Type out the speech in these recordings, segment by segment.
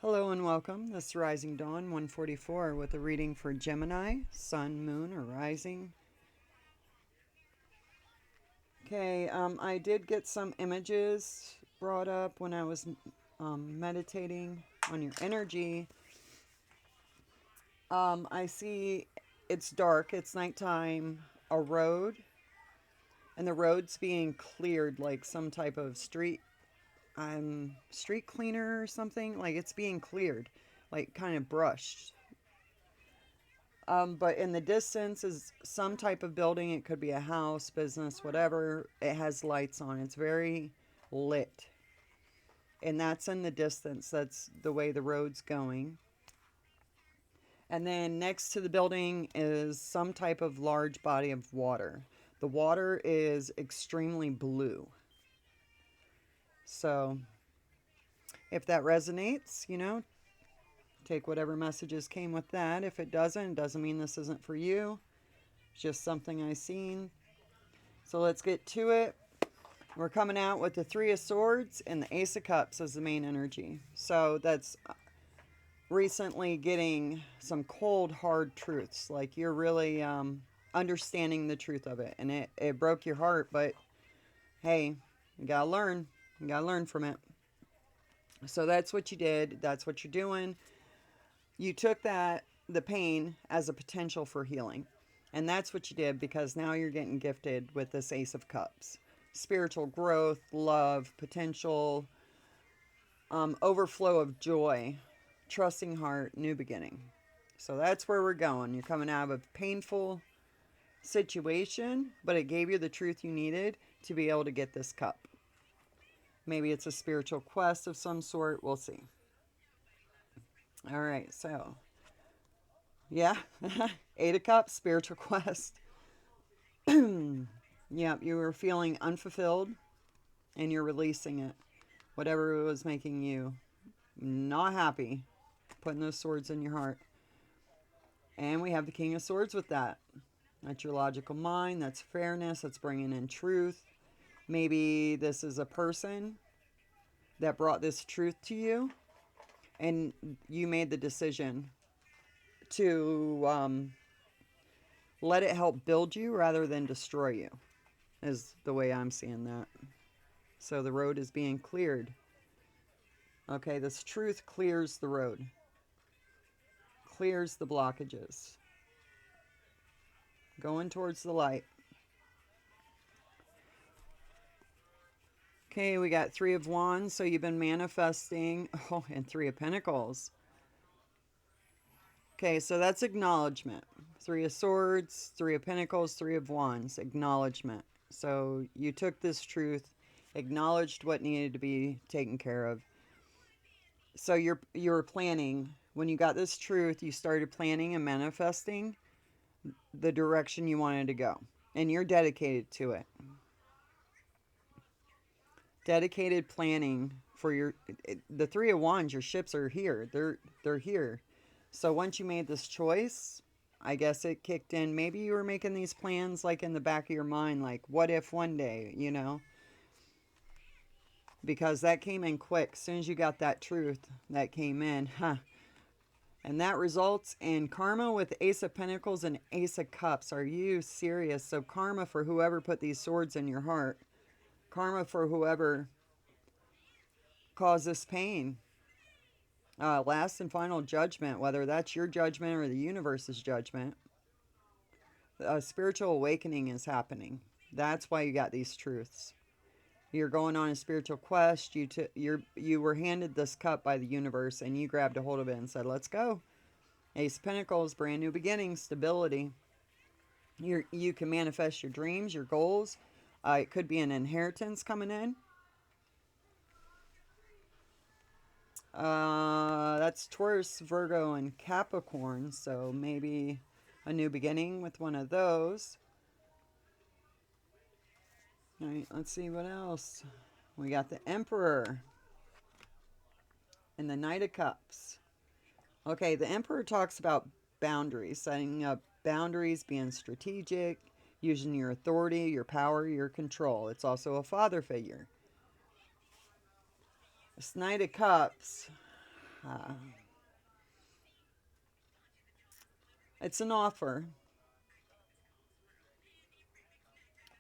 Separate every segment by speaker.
Speaker 1: Hello and welcome. This is Rising Dawn 144 with a reading for Gemini, Sun, Moon, or Rising. Okay, I did get some images brought up when I was meditating on your energy. I see it's dark, it's nighttime, a road, and the road's being cleared like some type of street cleaner or something. Like it's being cleared, like kind of brushed. But in the distance is some type of building. It could be a house, business, whatever. It has lights on. It's very lit. And that's in the distance. That's the way the road's going. And then next to the building is some type of large body of water. The water is extremely blue. So if that resonates, take whatever messages came with that. If it doesn't mean this isn't for you. It's just something I seen. So let's get to it. We're coming out with the Three of Swords and the Ace of Cups as the main energy. So that's recently getting some cold, hard truths. Like you're really understanding the truth of it. And it broke your heart, but hey, you gotta learn. You gotta learn from it. So that's what you did. That's what you're doing. You took the pain, as a potential for healing. And that's what you did, because now you're getting gifted with this Ace of Cups. Spiritual growth, love, potential, overflow of joy, trusting heart, new beginning. So that's where we're going. You're coming out of a painful situation, but it gave you the truth you needed to be able to get this cup. Maybe it's a spiritual quest of some sort. We'll see. All right, so yeah, Eight of Cups, spiritual quest. Yeah, you were feeling unfulfilled and you're releasing it. Whatever was making you not happy, putting those swords in your heart. And we have the King of Swords with that. That's your logical mind. That's fairness. That's bringing in truth. Maybe this is a person that brought this truth to you, and you made the decision to let it help build you rather than destroy you, is the way I'm seeing that. So the road is being cleared. Okay, this truth clears the road, clears the blockages, going towards the light. Okay, we got Three of Wands, so you've been manifesting. Oh, and Three of Pentacles. Okay, so that's acknowledgement. Three of Swords, Three of Pentacles, Three of Wands, acknowledgement. So you took this truth, acknowledged what needed to be taken care of. So you're planning. When you got this truth, you started planning and manifesting the direction you wanted to go. And you're dedicated to it. Dedicated planning for the Three of Wands. Your ships are here. They're here. So once you made this choice, I guess it kicked in. Maybe you were making these plans like in the back of your mind, like what if one day, because that came in quick. As soon as you got that truth, that came in, and that results in karma with Ace of Pentacles and Ace of Cups. Are you serious? So karma for whoever put these swords in your heart. Karma for whoever caused this pain. Last and final judgment, whether that's your judgment or the universe's judgment. A spiritual awakening is happening. That's why you got these truths. You're going on a spiritual quest. You were handed this cup by the universe, and you grabbed a hold of it and said, let's go. Ace of Pentacles, brand new beginning, stability. You can manifest your dreams, your goals. It could be an inheritance coming in. That's Taurus, Virgo, and Capricorn. So maybe a new beginning with one of those. All right, let's see what else. We got the Emperor and the Knight of Cups. Okay, the Emperor talks about boundaries, setting up boundaries, being strategic, using your authority, your power, your control. It's also a father figure. This Knight of Cups, Uh, it's an offer.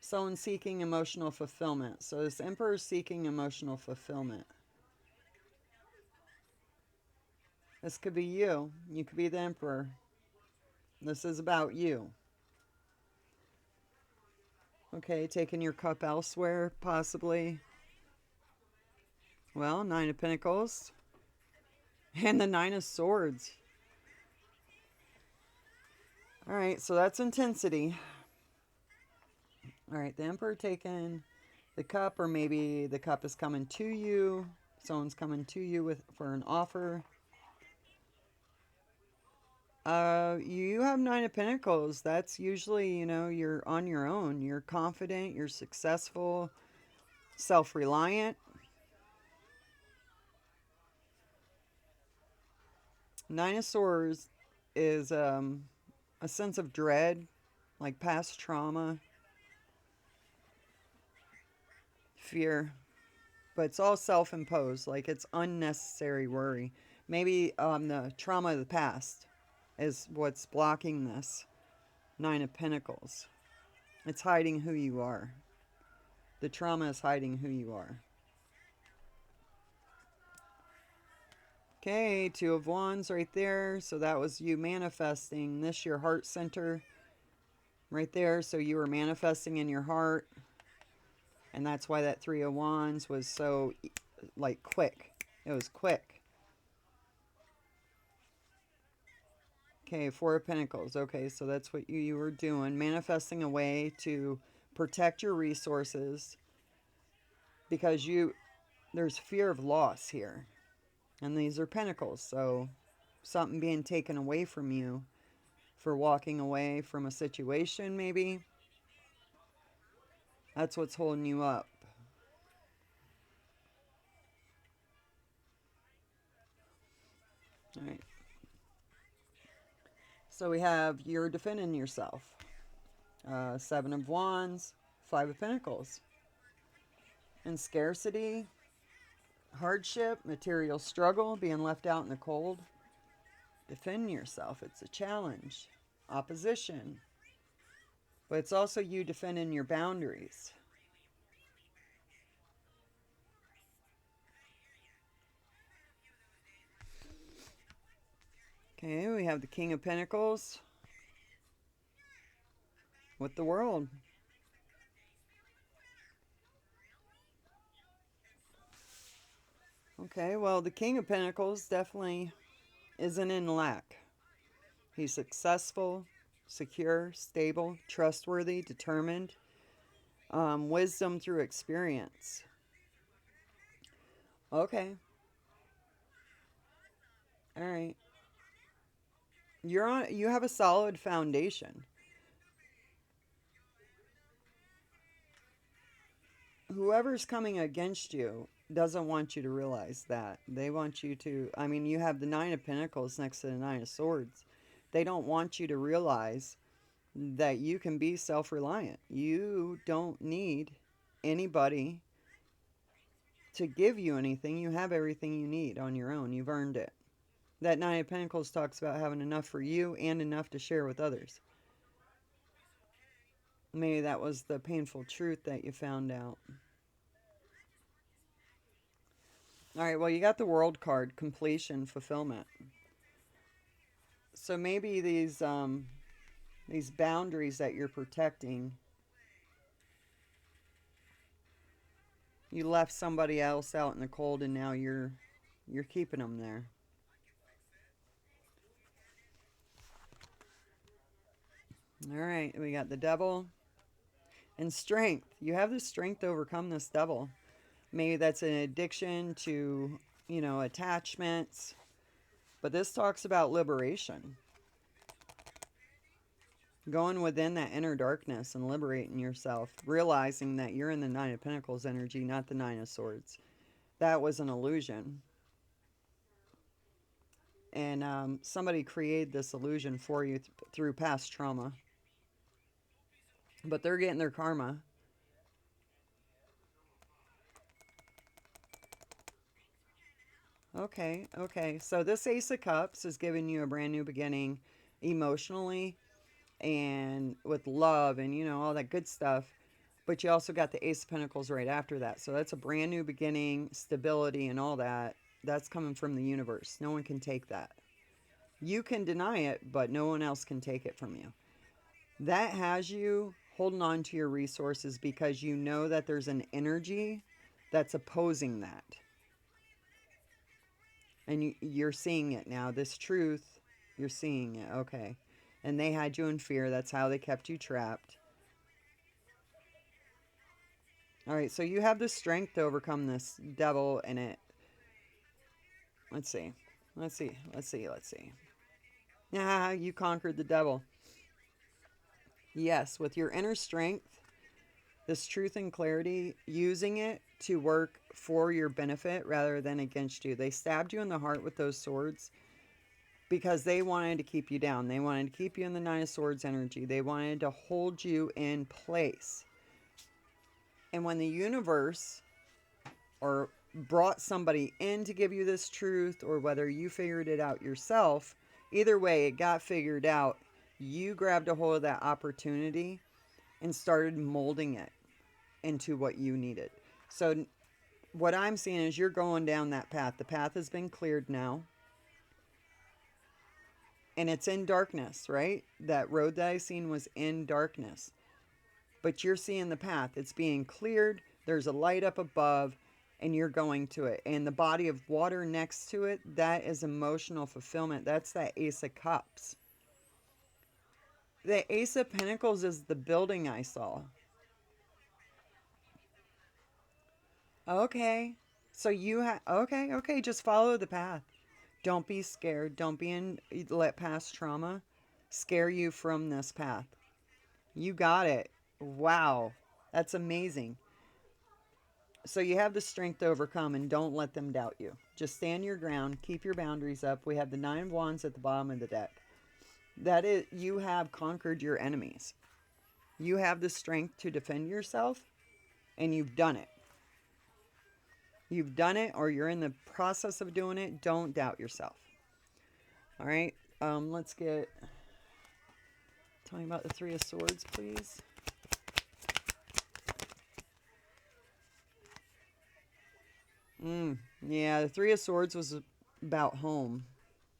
Speaker 1: Someone seeking emotional fulfillment. So this Emperor is seeking emotional fulfillment. This could be you. You could be the Emperor. This is about you. Okay, taking your cup elsewhere, possibly. Well, Nine of Pentacles. And the Nine of Swords. Alright, so that's intensity. Alright, the Emperor taking the cup, or maybe the cup is coming to you. Someone's coming to you for an offer. You have Nine of Pentacles. That's usually, you're on your own. You're confident, you're successful, self-reliant. Nine of Swords is a sense of dread, like past trauma, fear. But it's all self-imposed, like it's unnecessary worry. Maybe the trauma of the past is what's blocking this Nine of Pentacles. It's hiding who you are. The trauma is hiding who you are. Okay, Two of Wands right there. So that was you manifesting this, your heart center right there. So you were manifesting in your heart. And that's why that Three of Wands was so, like, quick. It was quick. Okay, Four of Pentacles. Okay, so that's what you were doing. Manifesting a way to protect your resources. Because there's fear of loss here. And these are pentacles. So something being taken away from you for walking away from a situation, maybe. That's what's holding you up. All right. So we have you're defending yourself. Seven of Wands, Five of Pentacles. And scarcity, hardship, material struggle, being left out in the cold. Defend yourself. It's a challenge. Opposition. But it's also you defending your boundaries. Okay, we have the King of Pentacles with the World. Okay, well, the King of Pentacles definitely isn't in lack. He's successful, secure, stable, trustworthy, determined. Wisdom through experience. Okay. All right. You have a solid foundation. Whoever's coming against you doesn't want you to realize that. They want you to, I mean, you have the Nine of Pentacles next to the Nine of Swords. They don't want you to realize that you can be self-reliant. You don't need anybody to give you anything. You have everything you need on your own. You've earned it. That Nine of Pentacles talks about having enough for you and enough to share with others. Maybe that was the painful truth that you found out. All right, well, you got the World card, completion, fulfillment. So maybe these boundaries that you're protecting, you left somebody else out in the cold and now you're keeping them there. All right, we got the Devil and strength. You have the strength to overcome this devil. Maybe that's an addiction to, attachments. But this talks about liberation. Going within that inner darkness and liberating yourself. Realizing that you're in the Nine of Pentacles energy, not the Nine of Swords. That was an illusion. And somebody created this illusion for you through past trauma. But they're getting their karma. Okay, okay. So this Ace of Cups is giving you a brand new beginning emotionally and with love and, all that good stuff. But you also got the Ace of Pentacles right after that. So that's a brand new beginning, stability, and all that. That's coming from the universe. No one can take that. You can deny it, but no one else can take it from you. That has you holding on to your resources because you know that there's an energy that's opposing that. And you're seeing it now. This truth, you're seeing it. Okay. And they had you in fear. That's how they kept you trapped. All right. So you have the strength to overcome this devil and it. Let's see. Let's see. Let's see. Let's see. Yeah, you conquered the devil. Yes, with your inner strength, this truth and clarity, using it to work for your benefit rather than against you. They stabbed you in the heart with those swords because they wanted to keep you down. They wanted to keep you in the Nine of Swords energy. They wanted to hold you in place. And when the universe or brought somebody in to give you this truth, or whether you figured it out yourself, either way, it got figured out. You grabbed a hold of that opportunity and started molding it into what you needed. So what I'm seeing is you're going down that path. The path has been cleared now. And it's in darkness, right? That road that I seen was in darkness. But you're seeing the path. It's being cleared. There's a light up above and you're going to it. And the body of water next to it, that is emotional fulfillment. That's that Ace of Cups. The Ace of Pentacles is the building I saw. Okay. So you have, okay, okay, just follow the path. Don't be scared. Don't be let past trauma scare you from this path. You got it. Wow. That's amazing. So you have the strength to overcome and don't let them doubt you. Just stand your ground. Keep your boundaries up. We have the Nine of Wands at the bottom of the deck. That is, you have conquered your enemies. You have the strength to defend yourself and you've done it. You've done it or you're in the process of doing it. Don't doubt yourself. All right. Let's get... Tell me about the Three of Swords, please. Yeah, the Three of Swords was about home,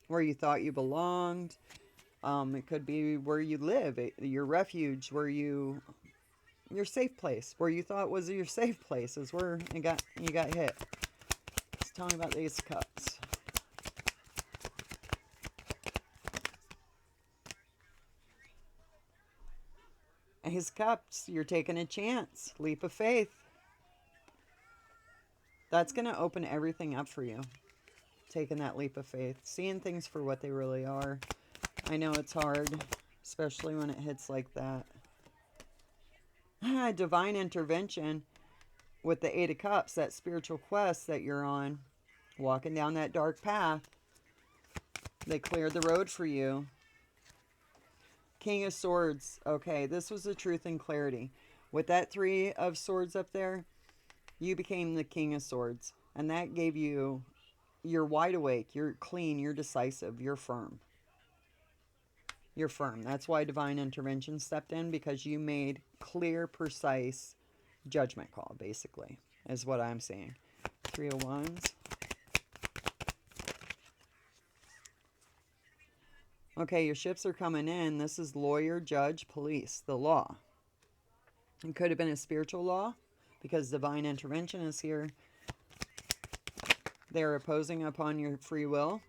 Speaker 1: where you thought you belonged. It could be where you live, your refuge, your safe place, where you thought was your safe place is where you got hit. Just tell me about the Ace of Cups. Ace of Cups, you're taking a chance, leap of faith. That's going to open everything up for you. Taking that leap of faith, seeing things for what they really are. I know it's hard, especially when it hits like that. Divine intervention with the Eight of Cups, that spiritual quest that you're on, walking down that dark path. They cleared the road for you. King of Swords. Okay, this was the truth and clarity. With that Three of Swords up there, you became the King of Swords. And that gave you, you're wide awake, you're clean, you're decisive, you're firm. You're firm. That's why divine intervention stepped in, because you made clear, precise judgment call, basically, is what I'm seeing. Three of Wands. Okay, your ships are coming in. This is lawyer, judge, police, the law. It could have been a spiritual law because divine intervention is here. They're opposing upon your free will.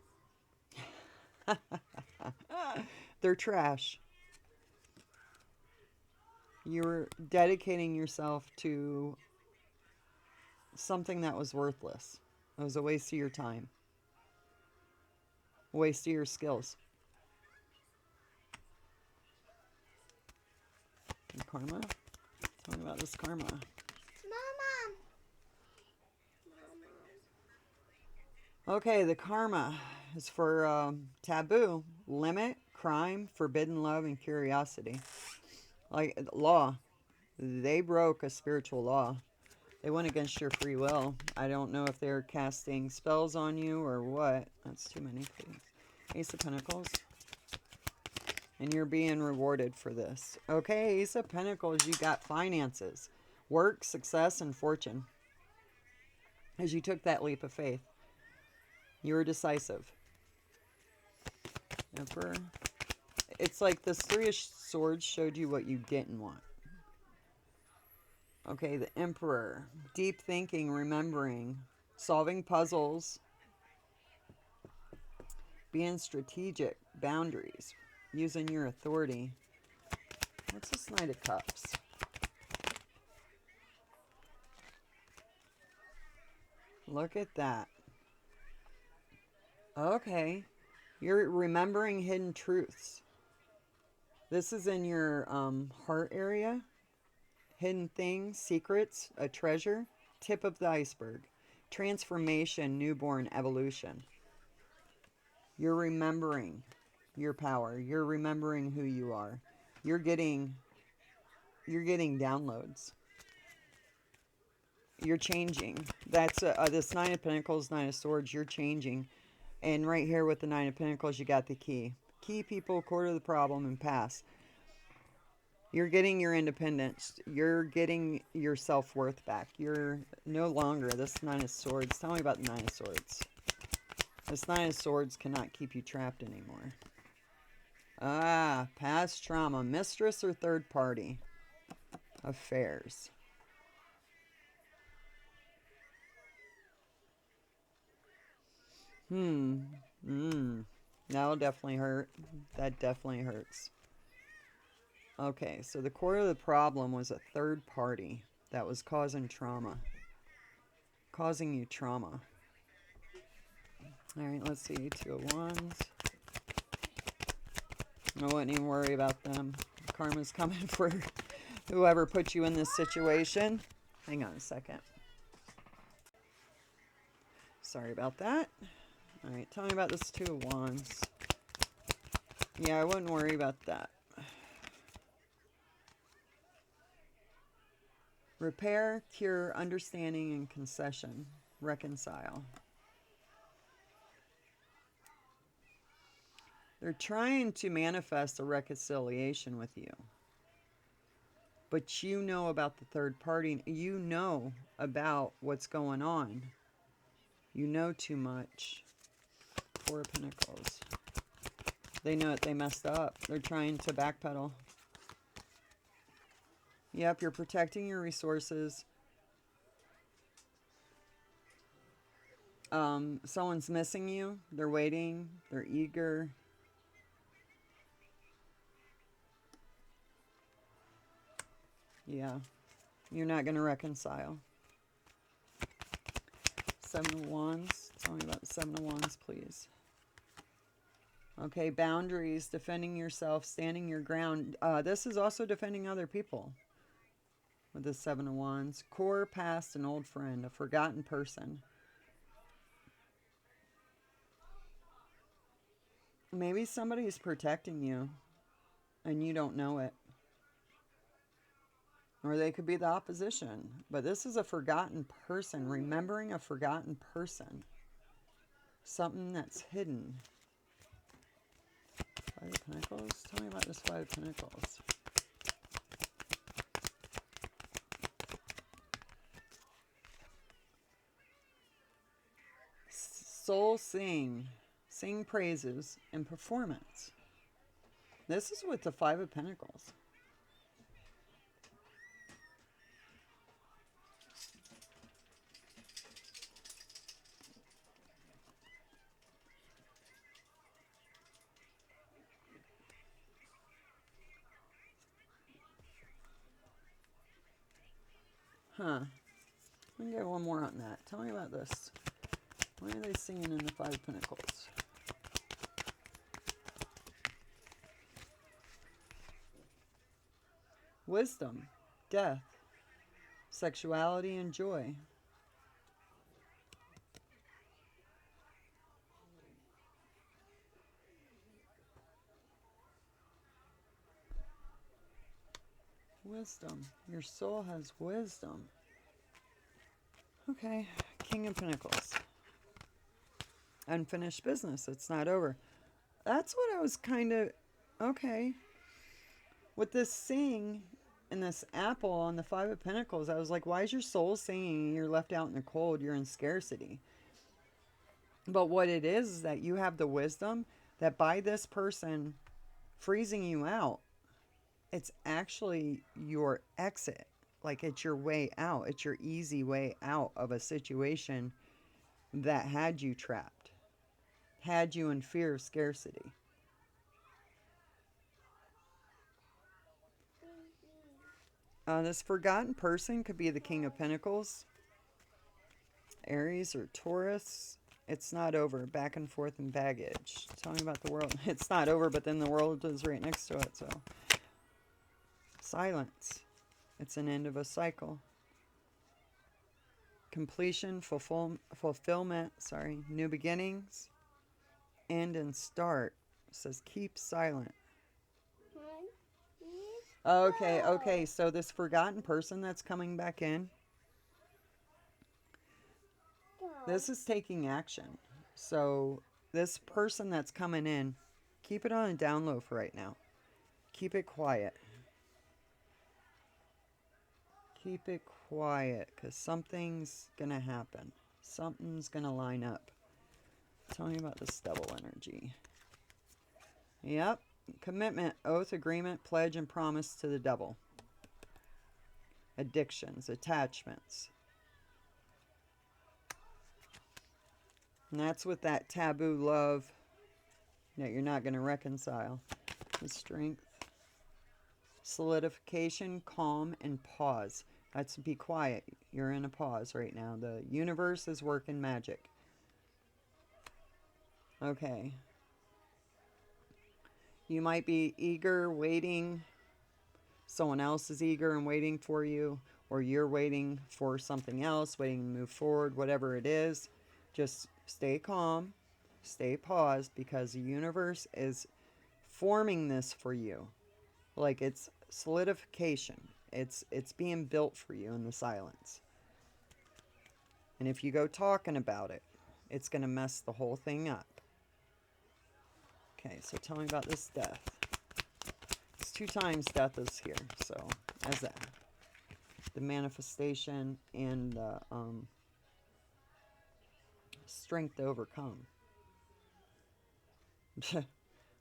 Speaker 1: They're trash. You're dedicating yourself to something that was worthless. It was a waste of your time. A waste of your skills. And karma? Tell me about this karma.
Speaker 2: Mama.
Speaker 1: Okay, the karma is for taboo, limit, crime, forbidden love, and curiosity. Like law. They broke a spiritual law. They went against your free will. I don't know if they're casting spells on you or what. That's too many, please. Ace of Pentacles. And you're being rewarded for this. Okay, Ace of Pentacles, you got finances, work, success, and fortune. As you took that leap of faith, you were decisive. Emperor. It's like this Three of Swords showed you what you didn't want. Okay, the Emperor. Deep thinking, remembering, solving puzzles, being strategic, boundaries, using your authority. What's this Knight of Cups? Look at that. Okay. You're remembering hidden truths. This is in your heart area. Hidden things, secrets, a treasure, tip of the iceberg. Transformation, newborn, evolution. You're remembering your power. You're remembering who you are. You're getting downloads. You're changing. That's this Nine of Pentacles, Nine of Swords. You're changing. And right here with the Nine of Pentacles, you got the key. Key, people, quarter the problem, and pass. You're getting your independence. You're getting your self-worth back. You're no longer this Nine of Swords. Tell me about the Nine of Swords. This Nine of Swords cannot keep you trapped anymore. Ah, past trauma. Mistress or third party. Affairs. That'll definitely hurt. That definitely hurts. Okay, so the core of the problem was a third party that was causing trauma. Causing you trauma. Alright, let's see. Two of Wands. I wouldn't even worry about them. Karma's coming for whoever put you in this situation. Hang on a second. Sorry about that. Alright, tell me about this Two of Wands. Yeah, I wouldn't worry about that. Repair, cure, understanding, and concession. Reconcile. They're trying to manifest a reconciliation with you. But you know about the third party. You know about what's going on. You know too much. Four of Pentacles. They know it. They messed up. They're trying to backpedal. Yep, you're protecting your resources. Someone's missing you. They're waiting. They're eager. Yeah. You're not going to reconcile. Seven of Wands. Tell me about the Seven of Wands, please. Okay, boundaries, defending yourself, standing your ground. This is also defending other people. With the Seven of Wands. Core, past, an old friend, a forgotten person. Maybe somebody's protecting you and you don't know it. Or they could be the opposition. But this is a forgotten person. Remembering a forgotten person. Something that's hidden. Five of Pentacles? Tell me about this Five of Pentacles. Soul sing. Sing praises and performance. This is with the Five of Pentacles. Huh. Let me get one more on that. Tell me about this. What are they seeing in the Five of Pentacles? Wisdom, death, sexuality, and joy. Wisdom. Your soul has wisdom. Okay, King of Pentacles. Unfinished business. It's not over. That's what I was kind of... Okay. With this sing and this apple on the Five of Pentacles, I was like, why is your soul singing? You're left out in the cold. You're in scarcity. But what it is that you have the wisdom that by this person freezing you out, it's actually your exit. Like it's your way out. It's your easy way out of a situation that had you trapped, had you in fear of scarcity. This forgotten person could be the King of Pentacles, Aries or Taurus. It's not over. Back and forth in baggage. Tell me about the world. It's not over, but then the world is right next to it. So silence. It's an end of a cycle. Completion, fulfillment, new beginnings, end and start. It says keep silent. Okay, so this forgotten person that's coming back in, this is taking action. So this person that's coming in, keep it on a down low for right now. Keep it quiet. Keep it quiet, because something's going to happen. Something's going to line up. Tell me about this double energy. Yep. Commitment, oath, agreement, pledge, and promise to the devil. Addictions, attachments. And that's with that taboo love that you're not going to reconcile. The strength. Solidification, calm, and pause. That's be quiet. You're in a pause right now. The universe is working magic. Okay. You might be eager, waiting. Someone else is eager and waiting for you. Or you're waiting for something else, waiting to move forward, whatever it is. Just stay calm. Stay paused, because the universe is forming this for you. Like it's solidification. It's being built for you in the silence. And if you go talking about it, it's going to mess the whole thing up. Okay, so tell me about this death. It's 2 times death is here. So, as that. The manifestation and the strength to overcome.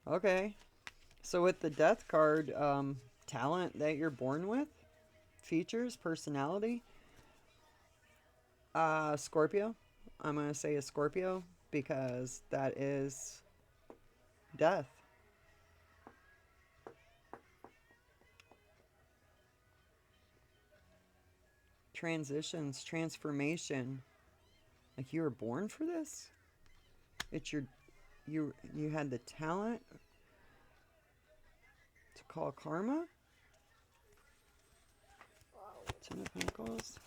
Speaker 1: Okay. So with the death card, talent that you're born with, features, personality, Scorpio. I'm going to say a Scorpio because that is death. Transitions, transformation. Like you were born for this? It's your you had the talent to call karma? Ten of Pentacles.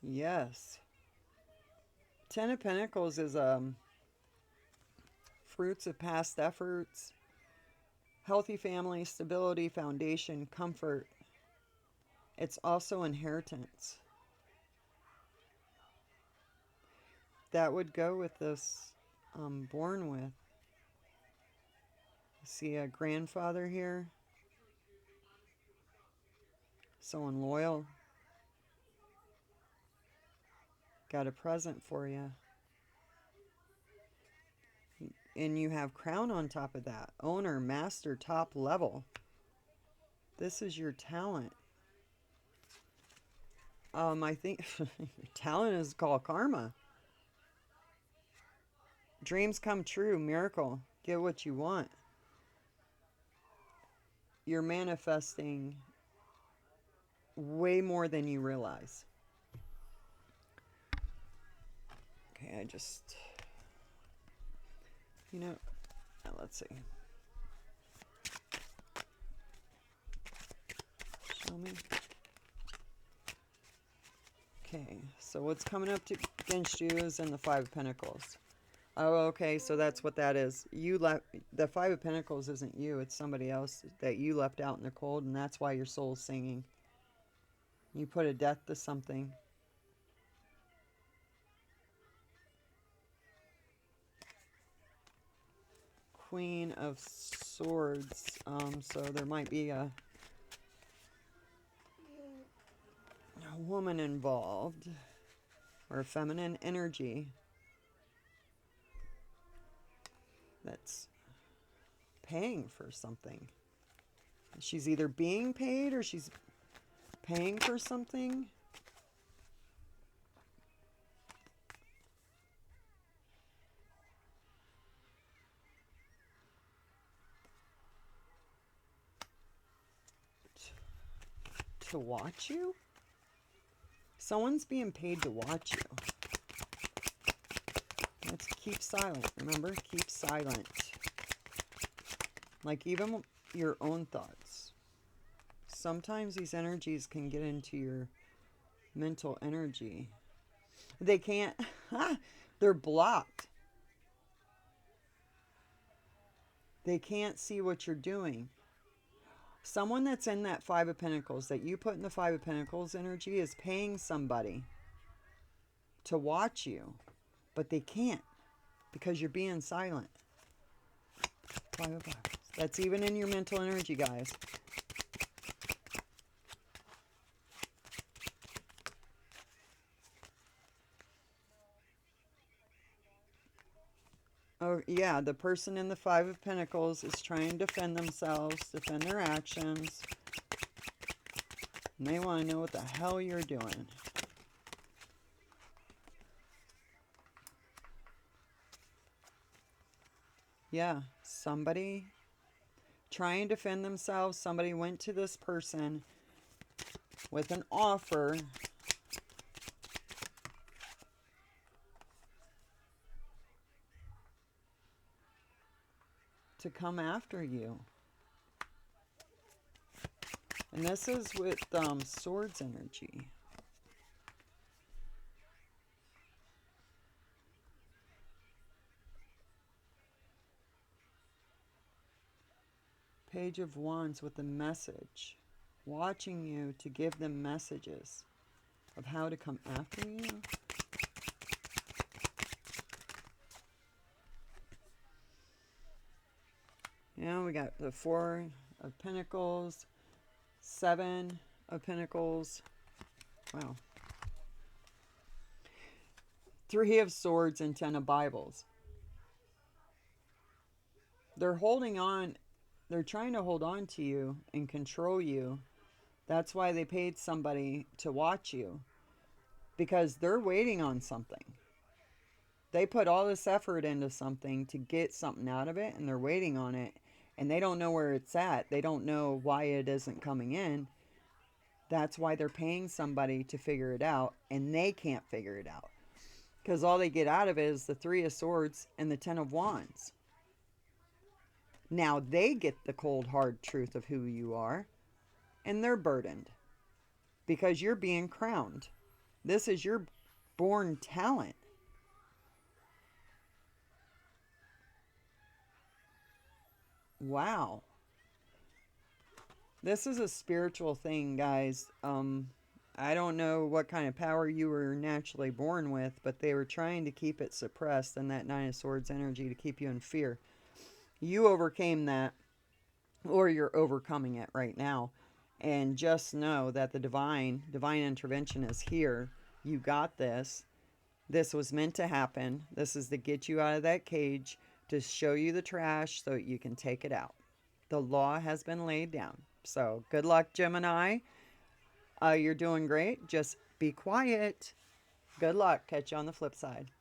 Speaker 1: Yes. Ten of Pentacles is fruits of past efforts, healthy family, stability, foundation, comfort. It's also inheritance. That would go with this born with. See a grandfather here. Someone loyal. Got a present for you. And you have crown on top of that. Owner, master, top level. This is your talent. I think your talent is called karma. Dreams come true, miracle. Get what you want. You're manifesting way more than you realize. Okay, I just... You know, let's see. Show me. Okay, so what's coming up against you is in the Five of Pentacles. Oh, okay. So that's what that is. You left the Five of Pentacles isn't you. It's somebody else that you left out in the cold, and that's why your soul's singing. You put a death to something. Queen of Swords. So there might be a woman involved or feminine energy that's paying for something. She's either being paid or she's paying for something. To watch you? Someone's being paid to watch you. Let's keep silent. Remember, keep silent. Like even your own thoughts. Sometimes these energies can get into your mental energy. They can't. They're blocked. They can't see what you're doing. Someone that's in that Five of Pentacles, that you put in the Five of Pentacles energy, is paying somebody to watch you. But they can't because you're being silent. Five of Pentacles. That's even in your mental energy, guys. Oh, yeah, the person in the Five of Pentacles is trying to defend themselves, defend their actions. And they want to know what the hell you're doing. Yeah, somebody trying to defend themselves. Somebody went to this person with an offer to come after you. And this is with swords energy. Page of Wands with a message. Watching you to give them messages of how to come after you. Yeah, we got the Four of Pentacles, Seven of Pentacles. Wow. Three of Swords and Ten of Bibles. They're holding on. They're trying to hold on to you and control you. That's why they paid somebody to watch you. Because they're waiting on something. They put all this effort into something to get something out of it, and they're waiting on it. And they don't know where it's at. They don't know why it isn't coming in. That's why they're paying somebody to figure it out, and they can't figure it out. Because all they get out of it is the Three of Swords and the Ten of Wands. Now they get the cold, hard truth of who you are, and they're burdened. Because you're being crowned. This is your born talent. Wow. This is a spiritual thing, guys. I don't know what kind of power you were naturally born with, but they were trying to keep it suppressed in that Nine of Swords energy to keep you in fear. You overcame that, or you're overcoming it right now. And just know that the divine intervention is here. You got this. This was meant to happen. This is to get you out of that cage, to show you the trash so you can take it out. The law has been laid down. So good luck, Gemini. You're doing great. Just be quiet. Good luck. Catch you on the flip side.